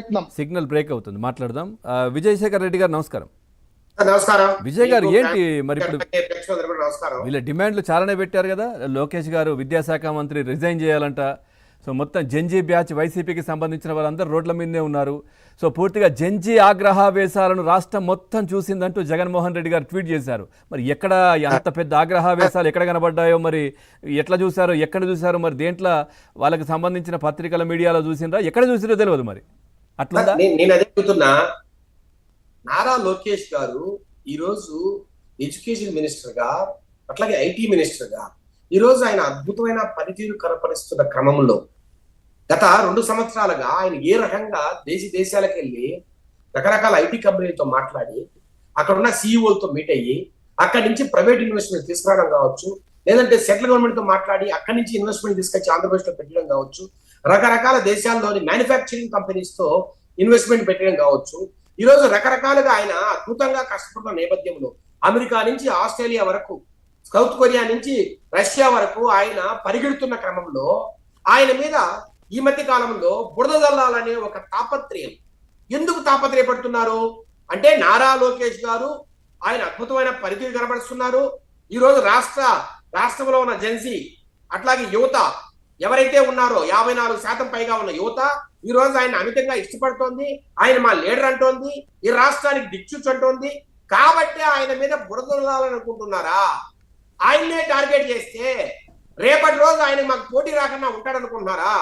ప్రయత్నం. Signal break అవుతుంది, మాట్లాడదాం. విజయశేఖర్ రెడ్డి గారు నమస్కారం. నమస్కారం విజయ్ గారు. ఏంటి మరి ఇప్పుడు నమస్కారం. వీళ్ళ డిమాండ్లు చాలానే పెట్టారు కదా. లోకేష్ గారు విద్యాశాఖ మంత్రి రిజైన్ చేయాలంట. సో మొత్తం జెన్జీ బ్యాచ్ వైసీపీకి సంబంధించిన వాళ్ళందరూ రోడ్ల మీదే ఉన్నారు. సో పూర్తిగా జెన్జీ ఆగ్రహావేశాలను రాష్ట్రం మొత్తం చూసిందంటూ జగన్మోహన్ రెడ్డి గారు ట్వీట్ చేశారు. మరి ఎక్కడ అంత పెద్ద ఆగ్రహావేశాలు ఎక్కడ కనబడ్డాయో, మరి ఎట్లా చూశారో, ఎక్కడ చూశారో, మరి దేంట్లో వాళ్ళకి సంబంధించిన పత్రికల మీడియాలో చూసిండ్రా, ఎక్కడ చూసిరో తెలియదు. మరి అట్లా నేను అదే చెబుతున్నా. నారా లోకేష్ గారు ఈరోజు ఎడ్యుకేషన్ మినిస్టర్ గా, అట్లాగే ఐటీ మినిస్టర్ గా ఈరోజు ఆయన అద్భుతమైన పనితీరు కనపరుస్తున్న క్రమంలో గత 2 సంవత్సరాలుగా ఆయన ఏ రకంగా దేశాలకు వెళ్ళి రకరకాల ఐటీ కంపెనీలతో మాట్లాడి అక్కడ ఉన్న సీఈఓలతో మీట్ అయ్యి అక్కడి నుంచి ప్రైవేట్ ఇన్వెస్ట్మెంట్ తీసుకురావడం కావచ్చు, లేదంటే సెంట్రల్ గవర్నమెంట్ తో మాట్లాడి అక్కడి నుంచి ఇన్వెస్ట్మెంట్ తీసుకొచ్చి ఆంధ్రప్రదేశ్ లో పెట్టడం కావచ్చు, రకరకాల దేశాల్లోని మ్యానుఫ్యాక్చరింగ్ కంపెనీస్ తో ఇన్వెస్ట్మెంట్ పెట్టడం కావచ్చు. ఈ రోజు రకరకాలుగా ఆయన అద్భుతంగా కష్టపడుతున్న నేపథ్యంలో అమెరికా నుంచి ఆస్ట్రేలియా వరకు, సౌత్ కొరియా నుంచి రష్యా వరకు ఆయన పరిగెడుతున్న క్రమంలో ఆయన మీద ఈ మధ్య కాలంలో బురద జల్లాలనే ఒక తాపత్రయం. ఎందుకు తాపత్రయపడుతున్నారు అంటే, నారా లోకేష్ గారు ఆయన అద్భుతమైన పరిధి కనబడుతున్నారు. ఈ రోజు రాష్ట్రంలో ఉన్న జెన్సీ అట్లాగే యువత ఎవరైతే ఉన్నారో 54% పైగా ఉన్న యువత ఈ రోజు ఆయన అమితంగా ఇష్టపడుతోంది. ఆయన మా లీడర్ అంటోంది, ఈ రాష్ట్రానికి దిక్సూచి అంటోంది. కాబట్టి ఆయన మీద బురద జల్లాలని అనుకుంటున్నారా? ఆయన్నే టార్గెట్ చేస్తే రేపటి రోజు ఆయన మాకు పోటీ రాకుండా ఉంటాడనుకుంటున్నారా?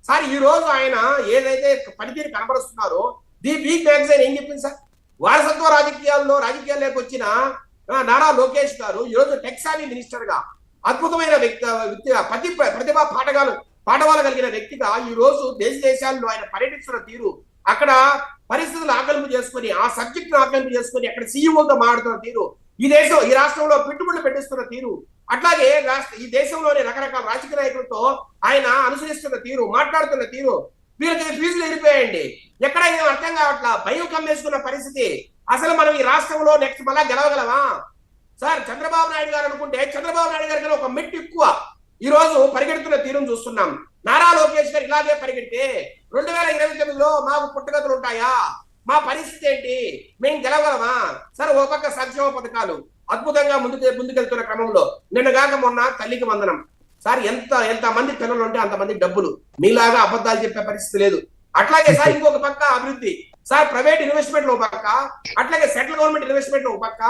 సార్, ఈ రోజు ఆయన ఏదైతే పనితీరు కనబరుస్తున్నారో ది వీక్ మ్యాగజైన్ ఏం చెప్పింది సార్? వారసత్వ రాజకీయాల్లోకి వచ్చిన నారా లోకేష్ గారు ఈ రోజు టెక్సానీ మినిస్టర్ గా అద్భుతమైన ప్రతిభా పాఠవాలు కలిగిన వ్యక్తిగా ఈ రోజు దేశాల్లో ఆయన పర్యటిస్తున్న తీరు, అక్కడ పరిస్థితులు ఆకలింపు చేసుకుని, ఆ సబ్జెక్ట్ ఆకలింపు చేసుకుని అక్కడ సీఈఓతో మాట్లాడుతున్న తీరు, ఈ రాష్ట్రంలో పెట్టుబడులు పెట్టిస్తున్న తీరు, అట్లాగే ఈ దేశంలోని రకరకాల రాజకీయ నాయకులతో ఆయన అనుసరిస్తున్న తీరు, మాట్లాడుతున్న తీరు, వీళ్ళకి ఫీజులు ఎరిపోయాయండి. ఎక్కడ ఏం అర్థం కావట్లా, భయం కమ్మేసుకున్న పరిస్థితి. అసలు మనం ఈ రాష్ట్రంలో నెక్స్ట్ మళ్ళా గెలవగలమా సార్? చంద్రబాబు నాయుడు గారు అనుకుంటే చంద్రబాబు నాయుడు గారి కన్నా ఒక మెట్టు ఎక్కువ ఈ రోజు పరిగెడుతున్న తీరును చూస్తున్నాం. నారా లోకేష్ గారు ఇలాగే పరిగెడితే 2029లో మాకు పుట్టగతులు ఉంటాయా? మా పరిస్థితి ఏంటి? మేము గెలవగలమా? సరే, ఒక పక్క సంక్షేమ పథకాలు అద్భుతంగా ముందుకెళ్తున్న క్రమంలో నిన్నగాక మొన్న తల్లికి వందనం సార్, ఎంత మంది పిల్లలు ఉంటే అంతమంది డబ్బులు. మీలాగా అబద్ధాలు చెప్పే పరిస్థితి లేదు. అట్లాగే సార్ ఇంకొక పక్క అభివృద్ధి సార్, ప్రైవేట్ ఇన్వెస్ట్మెంట్ ఒక పక్క, అట్లాగే సెంట్రల్ గవర్నమెంట్ ఇన్వెస్ట్మెంట్ ఒక పక్క,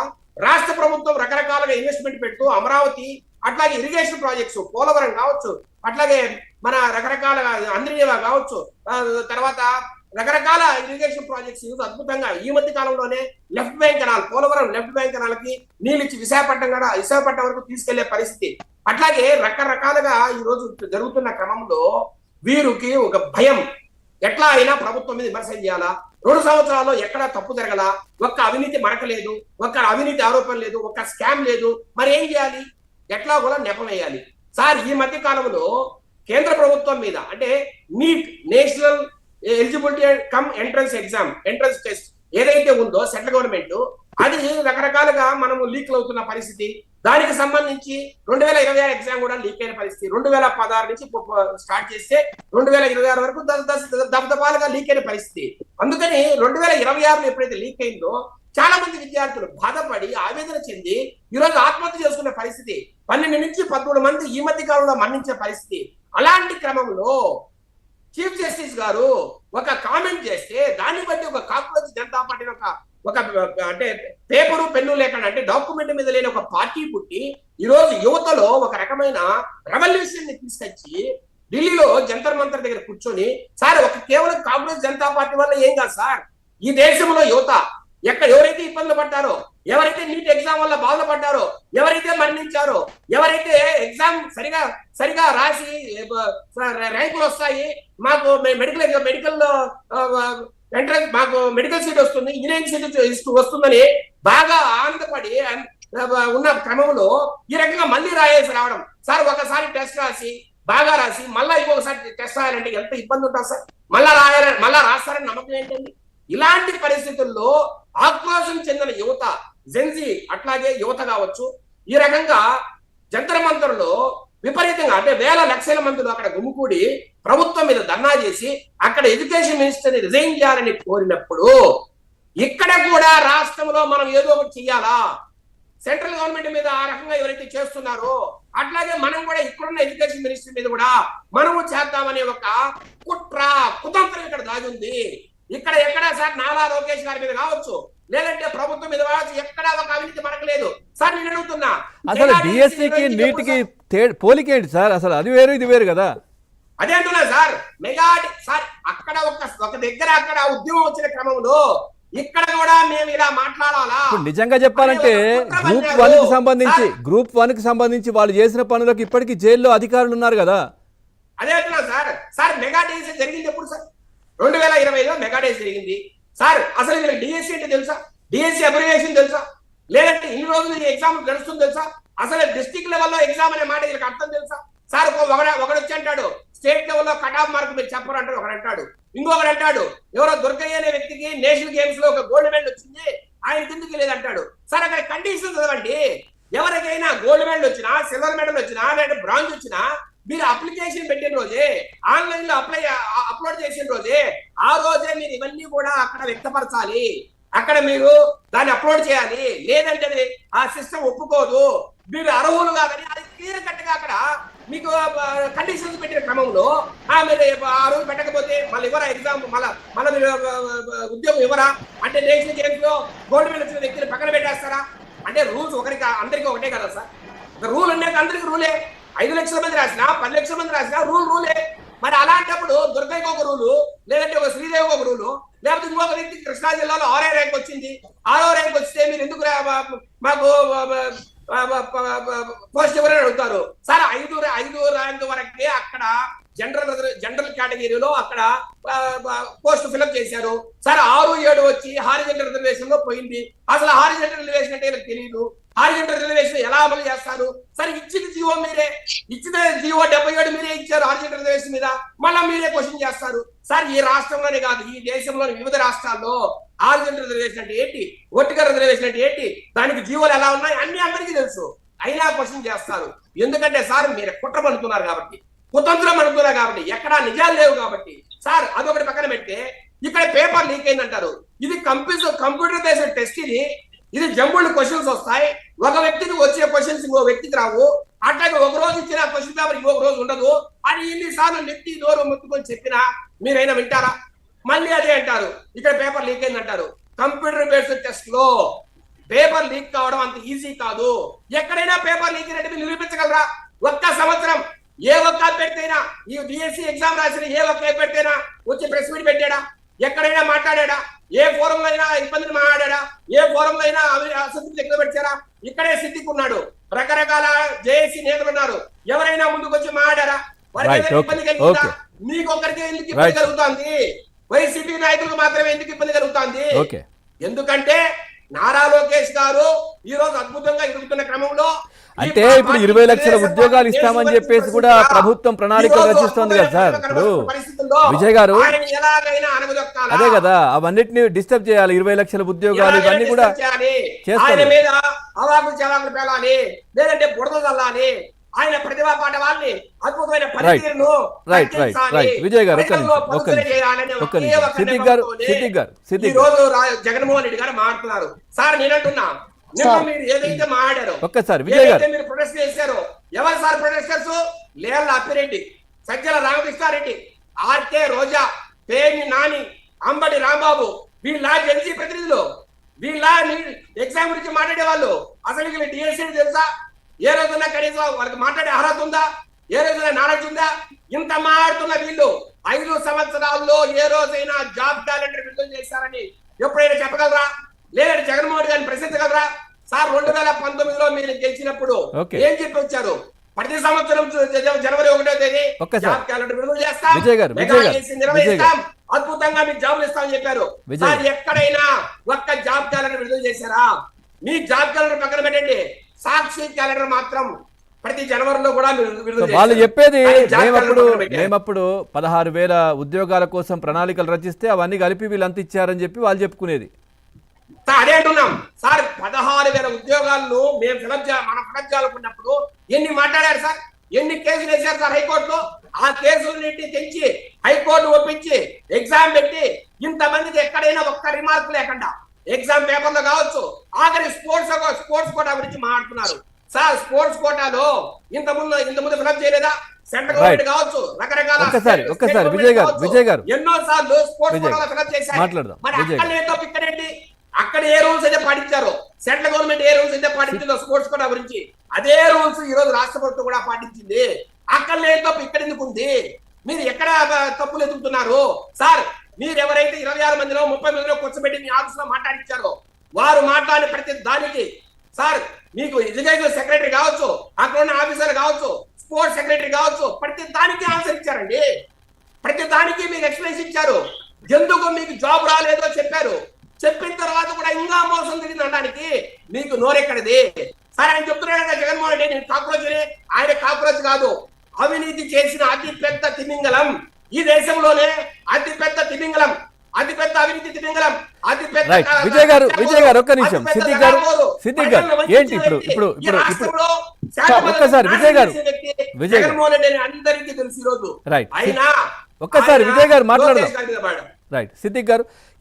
రాష్ట్ర ప్రభుత్వం రకరకాలుగా ఇన్వెస్ట్మెంట్ పెట్టు అమరావతి, అట్లాగే ఇరిగేషన్ ప్రాజెక్ట్స్ పోలవరం కావచ్చు, అట్లాగే మన రకరకాల అంద్రినివా కావచ్చు, తర్వాత రకరకాల ఇరిగేషన్ ప్రాజెక్ట్స్ అద్భుతంగా ఈ మధ్య కాలంలోనే left bank canal, Polavaram left bank కెనాల్కి నీళ్ళు ఇచ్చి విశాఖపట్నం వరకు తీసుకెళ్లే పరిస్థితి. అట్లాగే రకరకాలుగా ఈ రోజు జరుగుతున్న క్రమంలో వీరికి ఒక భయం, ఎట్లా అయినా ప్రభుత్వం మీద విమర్శ చేయాలా, 2 సంవత్సరాల్లో ఎక్కడా తప్పు జరగలా, ఒక్క అవినీతి మరకలేదు, ఒక్క అవినీతి ఆరోపణ లేదు, ఒక్క స్కామ్ లేదు, మరి ఏం చేయాలి? ఎట్లా కూడా నెపం వేయాలి సార్. ఈ మధ్య కాలంలో కేంద్ర ప్రభుత్వం మీద అంటే NEET, national eligibility cum entrance exam, entrance test ఏదైతే ఉందో సెంట్రల్ గవర్నమెంట్, అది రకరకాలుగా మనము లీక్లు అవుతున్న పరిస్థితి. దానికి సంబంధించి 2026 ఎగ్జామ్ కూడా లీక్ అయిన పరిస్థితి. 2016 నుంచి స్టార్ట్ చేస్తే 2026 వరకు దఫదఫాలుగా లీక్ అయిన పరిస్థితి. అందుకని 2026లో ఎప్పుడైతే లీక్ అయిందో చాలా మంది విద్యార్థులు బాధపడి ఆవేదన చెంది ఈరోజు ఆత్మహత్య చేసుకునే పరిస్థితి. 12 నుంచి 13 మంది ఈ మధ్య కాలంలో మరణించే పరిస్థితి. అలాంటి క్రమంలో చీఫ్ జస్టిస్ గారు ఒక కామెంట్ చేస్తే దాన్ని బట్టి ఒక కాక్రోచ్ జనతా పార్టీ ఒక అంటే పేపరు పెన్ను లేకుండా, అంటే డాక్యుమెంట్ మీద లేని ఒక పార్టీ పుట్టి ఈ రోజు యువతలో ఒక రకమైన రెవల్యూషన్ ని తీసుకొచ్చి ఢిల్లీలో జంతర్ మంతర్ దగ్గర కూర్చొని, సార్ కేవలం కాంగ్రెస్ జనతా పార్టీ వల్ల ఏం కాదు సార్, ఈ దేశంలో యువత ఎవరైతే ఇబ్బందులు పడ్డారో, ఎవరైతే నీట్ ఎగ్జామ్ వల్ల బాధలు పడ్డారో, ఎవరైతే మరణించారో, ఎవరైతే ఎగ్జామ్ సరిగా రాసి ర్యాంకులు వస్తాయి, మాకు మెడికల్ ఎంట్రన్స్, మాకు మెడికల్ సీట్ వస్తుంది, ఇంజనీరింగ్ సీట్ వస్తుందని బాగా ఆనందపడి ఉన్న క్రమంలో ఈ రకంగా మళ్ళీ రావడం. సార్ ఒకసారి టెస్ట్ రాసి బాగా రాసి మళ్ళా ఇంకొకసారి టెస్ట్ రాయాలంటే ఎంత ఇబ్బంది ఉంటుంది సార్? మళ్ళా రాస్తారని నమ్మకం ఏంటండి? ఇలాంటి పరిస్థితుల్లో ఆక్రోశం చెందిన యువత, జెన్జీ అట్లాగే యువత కావచ్చు, ఈ రకంగా జంతర్ మంతర్లో విపరీతంగా అంటే వేల లక్షల మందిలో అక్కడ గుమ్ముకూడి ప్రభుత్వం మీద ధర్నా చేసి అక్కడ ఎడ్యుకేషన్ మినిస్టర్ రిజైన్ చేయాలని కోరినప్పుడు ఇక్కడ కూడా రాష్ట్రంలో మనం ఏదో ఒకటి చెయ్యాలా, సెంట్రల్ గవర్నమెంట్ మీద ఆ రకంగా ఎవరైతే చేస్తున్నారో అట్లాగే మనం కూడా ఇక్కడున్న ఎడ్యుకేషన్ మినిస్టర్ మీద కూడా మనము చేద్దామనే ఒక కుతంత్రం ఇక్కడ దాగి ఉంది. ఇక్కడ ఎక్కడ సార్ నారా లోకేష్ గారి మీద కావచ్చు, లేదంటే ప్రభుత్వం మీద కావచ్చు, ఎక్కడ ఒక అవినీతి మనకలేదు సార్. నేను అడుగుతున్నా, అసలు డిఎస్సికి నీటికి పోలికేంటి సార్? అసలు అది వేరు ఇది వేరు కదా. అదే అంటున్నా సార్. మెగా సార్ అక్కడ ఒక దగ్గర అక్కడ ఉద్యమం వచ్చిన క్రమంలో ఇక్కడ కూడా మేము ఇలా మాట్లాడాలా? నిజంగా చెప్పాలంటే గ్రూప్ వన్ కి సంబంధించి వాళ్ళు చేసిన పనులకు ఇప్పటికీ జైల్లో అధికారులు ఉన్నారు కదా. అదే అంటున్నా సార్. సార్ మెగా డిఎస్సీ జరిగింది ఎప్పుడు సార్? 2020లో మెగా డిఎస్సీ జరిగింది సార్. అసలు వీళ్ళకి డిఎస్సీ అంటే తెలుసా? డిఎస్సీ అబ్రివేషన్ తెలుసా? లేదంటే ఇన్ని రోజులు ఈ ఎగ్జామ్ గడుస్తుంది తెలుసా? అసలు డిస్ట్రిక్ట్ లెవెల్లో ఎగ్జామ్ అనే మాట వీళ్ళకి అర్థం తెలుసా? సార్ ఒకడు వచ్చి అంటాడు స్టేట్ లెవెల్లో కట్ ఆఫ్ మార్క్ మీరు చెప్పరు అంటాడు, ఒకడు అంటాడు. ఇంకొకడు అంటాడు ఎవరో దుర్గయ్య అనే వ్యక్తికి నేషనల్ గేమ్స్ లో ఒక గోల్డ్ మెడల్ వచ్చింది, ఆయన కిందకి లేదంటాడు. సార్ అక్కడ కండిషన్ చదవండి. ఎవరికైనా గోల్డ్ మెడల్ వచ్చినా, సిల్వర్ మెడల్ వచ్చినా, లేదా బ్రాంజ్ వచ్చినా మీరు అప్లికేషన్ పెట్టిన రోజే, ఆన్లైన్ లో అప్లోడ్ చేసిన రోజే, ఆ రోజే మీరు ఇవన్నీ కూడా అక్కడ వ్యక్తపరచాలి. అక్కడ మీరు దాన్ని అప్లోడ్ చేయాలి. లేదంటే ఆ సిస్టమ్ ఒప్పుకోదు, మీరు అర్హులు కాదని అది క్లియర్ కట్ గా అక్కడ మీకు కండిషన్స్ పెట్టిన క్రమంలో మీరు ఆ రోజు పెట్టకపోతే మళ్ళీ ఇవ్వరా ఎగ్జామ్, మళ్ళీ మీరు ఉద్యోగం ఇవ్వరా అంటే నేషనల్ గేమ్స్ లో గోల్డ్ మెడల్ వచ్చిన వ్యక్తిని పక్కన పెట్టేస్తారా? అంటే రూల్స్ ఒకరికి అందరికీ ఒకటే కదా సార్. రూల్ అనేది అందరికి రూలే. 5 లక్షల మంది రాసినా 10 లక్షల మంది రాసినా రూలే. మరి అలాంటప్పుడు దుర్గయ్యకి ఒక రూలు, లేదంటే ఒక శ్రీదేవికి ఒక రూలు, లేకపోతే ఇంకొక వ్యక్తి కృష్ణా జిల్లాలో 6వ ర్యాంక్ వచ్చింది, 6వ ర్యాంక్ వస్తే మీరు ఎందుకు మాకు పోస్ట్ ఎవరైనా అడుగుతారు సార్. 5వ ర్యాంక్ వరకే అక్కడ జనరల్ కేటగిరీలో అక్కడ పోస్ట్ ఫిల్అప్ చేశారు సార్. 6, 7 వచ్చి హారిజంటల్ రిజర్వేషన్ లో పోయింది. అసలు హారిజంటల్ రిజర్వేషన్ అంటే నాకు తెలియదు. హారిజంటల్ రిజర్వేషన్ ఎలా అమలు చేస్తారు సార్? ఇచ్చిన జీవో మీరే, ఇచ్చిన జీవో 77 మీరే ఇచ్చారు హారిజంటల్ రిజర్వేషన్ మీద. మళ్ళీ మీరే క్వశ్చన్ చేస్తారు సార్. ఈ రాష్ట్రంలోనే కాదు, ఈ దేశంలోని వివిధ రాష్ట్రాల్లో హారిజంటల్ రిజర్వేషన్ అంటే ఏంటి, వర్టికల్ రిజర్వేషన్ అంటే ఏంటి, దానికి జీవోలు ఎలా ఉన్నాయి అన్ని అందరికీ తెలుసు. అయినా క్వశ్చన్ చేస్తారు. ఎందుకంటే సార్ మీరు కుట్ర పడుతున్నారు కాబట్టి, కుతంత్రం పడుతున్నారు కాబట్టి, ఎక్కడా నిజాలు లేవు కాబట్టి. సార్ అదొకటి పక్కన పెడితే ఇక్కడ పేపర్ లీక్ అయిందంటారు. ఇది కంప్యూటర్ బేస్డ్ టెస్ట్. ఇది జంబుల్డ్ క్వశ్చన్స్ వస్తాయి. ఒక వ్యక్తికి వచ్చే క్వశ్చన్స్ ఇంకో వ్యక్తికి రావు. అట్లాగే ఒక రోజు ఇచ్చిన క్వశ్చన్ పేపర్ ఇంకొక రోజు ఉండదు అని ఇన్నిసార్లు నెత్తి దూరం ముట్టుకొని చెప్పినా మీరైనా వింటారా? మళ్ళీ అదే అంటారు ఇక్కడ పేపర్ లీక్ అయిందంటారు. కంప్యూటర్ బేస్డ్ టెస్ట్ లో పేపర్ లీక్ కావడం అంత ఈజీ కాదు. ఎక్కడైనా పేపర్ లీక్ అయినట్టు నిరూపించగలరా? ఒక్క సంవత్సరం ఏ ఒక్క అభ్యర్థైనా ఈ డిఎస్సి ఎగ్జామ్ రాసిన ఏ ఒక్క అభ్యర్థైనా వచ్చి ప్రెస్ మీట్ పెట్టాడా? ఎక్కడైనా మాట్లాడా? ఏ ఫోరంలో అయినా ఇబ్బందులు మాట్లాడా? ఏ ఫోరంలో అయినా అసంతృప్తి ఎక్కడ పెట్టారా? ఇక్కడే సిద్ధికి ఉన్నాడు. రకరకాల జేఏసీ నేతలు ఉన్నారు. ఎవరైనా ముందుకు వచ్చి మాట్లాడారా? వారికి ఇబ్బంది కలిగిందా? మీకు ఒక్కరికి ఎందుకు ఇబ్బంది కలుగుతుంది? వైసీపీ నాయకులకు మాత్రమే ఎందుకు ఇబ్బంది కలుగుతుంది? ఎందుకంటే నారా లోకేష్ గారు ఈ రోజు అద్భుతంగా ఎదుగుతున్న క్రమంలో అంటే ఇప్పుడు 20 లక్షల ఉద్యోగాలు ఇస్తామని చెప్పేసి కూడా ప్రభుత్వం ప్రణాళికలు రచిస్తోంది కదా సార్. ఇప్పుడు విజయ్ గారు అదే కదా, అవన్నిటిని డిస్టర్బ్ చేయాలి. 20 లక్షల ఉద్యోగాలు ఇవన్నీ కూడా ఆయన మీద అవాకులు చవాకులు పేలాలి, లేదంటే బుడద చల్లాలి. ఆయన ప్రతిభా పాట వాళ్ళని అద్భుతమైన పనితీరును విజయ్ గారు ఈ రోజు జగన్మోహన్ రెడ్డి గారు మాట్లాడుతున్నారు. సార్ నేనంటున్నా, మీరు ఏదైతే మాట్లాడారో ఒక్కసారి విజయ్ గారు మీరు ప్రొటెస్ట్ చేశారో ఎవరు సార్ ప్రొటెస్టర్స్? లేళ్ల అప్పిరెడ్డి, సజ్జల రామకృష్ణారెడ్డి, ఆర్కే రోజా, పేర్ని నాని, అంబటి రాంబాబు, వీళ్ళ జెన్సీ ప్రతినిధులు, వీళ్ళ ఎగ్జామ్ గురించి మాట్లాడే వాళ్ళు. అసలు వీళ్ళు డిఎస్సీ తెలుసా? ఏ రోజున కనీసం వాళ్ళకి మాట్లాడే అర్హత ఉందా? ఏ రోజున నాలెడ్జ్ ఉందా? ఇంత మాట్లాడుతున్న వీళ్ళు 5 సంవత్సరాల్లో ఏ రోజైనా జాబ్ క్యాలెండర్ విడుదల చేశారని ఎప్పుడైనా చెప్పగలరా? లేదంటే జగన్మోహన్ గారిని ప్రశ్నించగలరా? సార్ 2019లో మీరు గెలిచినప్పుడు ఏం చెప్పి వచ్చారు? ప్రతి సంవత్సరం జనవరి 1వ తేదీ జాబ్ క్యాలెండర్ విడుదల చేస్తాం, నిర్వహిస్తాం, అద్భుతంగా మీకు జాబులు ఇస్తామని చెప్పారు. సార్ ఎక్కడైనా ఒక్క జాబ్ క్యాలెండర్ విడుదల చేశారా? మీ జాబ్ క్యాలెండర్ పక్కన పెట్టండి, సాక్షి క్యాలెండర్ మాత్రం ప్రతి జనవరిలో కూడా వాళ్ళు చెప్పేది మేమప్పుడు 16,000 ఉద్యోగాల కోసం ప్రణాళికలు రచిస్తే అవన్నీ కలిపి వీళ్ళంత ఇచ్చారని చెప్పి వాళ్ళు చెప్పుకునేది. అదే అంటున్నాం సార్. 16,000 ఉద్యోగాలను మేము మనం ఫిలప్ చేయాలనుకున్నప్పుడు ఎన్ని మాట్లాడారు సార్? ఎన్ని కేసులు వేశారు సార్ హైకోర్టులో? ఆ కేసులన్నింటినీ తెచ్చి హైకోర్టు ఒప్పించి ఎగ్జామ్ పెట్టి ఇంతమందికి ఎక్కడైనా ఒక్క రిమార్క్ లేకుండా ఎగ్జామ్ పేపర్ లో కావచ్చు, ఆఖరి స్పోర్ట్స్ కోటా గురించి మాట్లాడుతున్నారు సార్. స్పోర్ట్స్ కోటాలో ఇంత ముందు ఫిలప్ చేయలేదా? సెంట్రల్ గవర్నమెంట్ కావచ్చు, రకరకాల ఒక్కసారి విజయ్ గారు ఎన్నో సార్లు స్పోర్ట్స్ కోటాలో ఫిలప్ చేశారు. మరి అక్కడ ఏదో పిక్కనేంటి? అక్కడ ఏ రూల్స్ అయితే పాటించారో, సెంట్రల్ గవర్నమెంట్ ఏ రూల్స్ అయితే పాటించిందో స్పోర్ట్స్ కోటా గురించి, అదే రూల్స్ ఈ రోజు రాష్ట్ర ప్రభుత్వం కూడా పాటించింది. అక్కడ లేదు తప్పు ఇక్కడ ఎందుకు ఉంది? మీరు ఎక్కడ తప్పులు ఎదుగుతున్నారు సార్? మీరు ఎవరైతే 26 మందిలో 30 మందిలో కూర్చోబెట్టి మీ ఆఫీస్ లో మాట్లాడించారో వారు మాట్లాడిన ప్రతి దానికి సార్, మీకు ఎడ్యుకేషన్ సెక్రటరీ కావచ్చు, అక్కడ ఉన్న ఆఫీసర్ కావచ్చు, స్పోర్ట్స్ సెక్రటరీ కావచ్చు, ప్రతి దానికి ఆన్సర్ ఇచ్చారండి. ప్రతి దానికి మీకు ఎక్స్ప్లెయిన్ ఇచ్చారు. ఎందుకు మీకు జాబ్ రాలేదో చెప్పారు. చెప్పిన తర్వాత కూడా ఇంకా మోసం జరిగింది అనడానికి మీకు నోరెక్కడిది? సరే ఆయన చెప్తున్నాడు కదా జగన్మోహన్ రెడ్డి నేను కాక్రోచ్ అని. ఆయన కాక్రోచ్ కాదు, అవినీతి చేసిన అతి పెద్ద తిమింగలం ఈ దేశంలోనే, అతి పెద్ద తిమింగలం, అతి పెద్ద అవినీతి తిమింగలం, అతి పెద్ద. విజయ్ గారు ఒక్క నిమిషం. సిద్దిక్ గారు ఏంటి ఇప్పుడు ఒక్కసారి జగన్మోహన్ రెడ్డి అందరికీ తెలుసు ఈ రోజు. రైట్, అయినా ఒక్కసారి విజయ్ గారు మాట్లాడదాం. రైట్, సిద్దిక్ గారు